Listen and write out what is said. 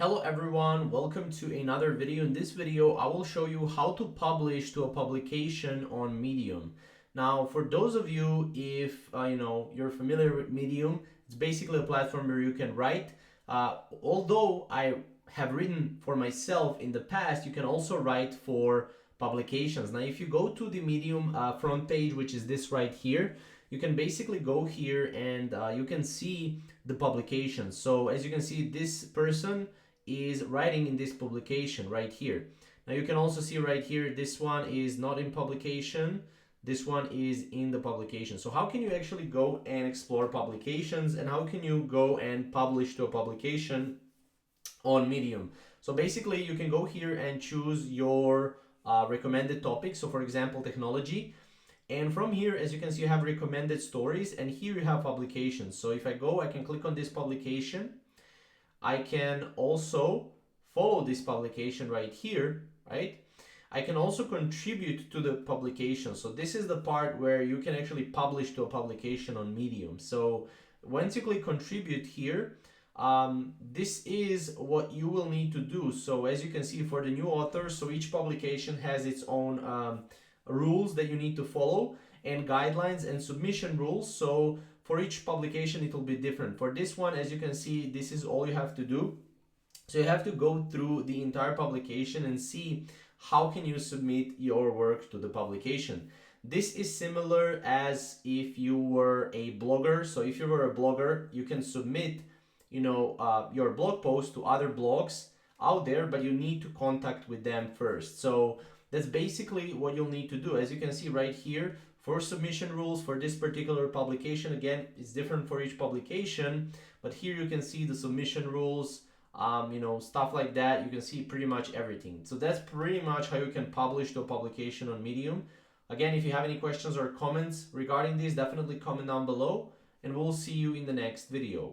Hello everyone, welcome to another video. In this video, I will show you how to publish to a publication on Medium. Now, for those of you, if you're familiar with Medium, it's basically a platform where you can write. Although I have written for myself in the past, you can also write for publications. Now, if you go to the Medium front page, which is this right here, you can basically go here and you can see the publications. So as you can see, this person is writing in this publication right here. Now you can also see right here, this one is not in publication, this one is in the publication. So how can you actually go and explore publications, and how can you go and publish to a publication on Medium? So basically you can go here and choose your recommended topic. So for example, technology. And from here, as you can see, you have recommended stories, and here you have publications. So if I go, I can click on this publication. I can also follow this publication right here, right? I can also contribute to the publication. So this is the part where you can actually publish to a publication on Medium. So once you click contribute here, this is what you will need to do. So as you can see, for the new authors, so each publication has its own rules that you need to follow, and guidelines and submission rules. So for each publication it will be different. For this one, as you can see, this is all you have to do. So you have to go through the entire publication and see how can you submit your work to the publication. This is similar as if you were a blogger. So if you were a blogger, you can submit your blog post to other blogs out there, but you need to contact with them first. So that's basically what you'll need to do. As you can see right here, for submission rules for this particular publication, again, it's different for each publication, but here you can see the submission rules, stuff like that. You can see pretty much everything. So that's pretty much how you can publish to a publication on Medium. Again, if you have any questions or comments regarding this, definitely comment down below, and we'll see you in the next video.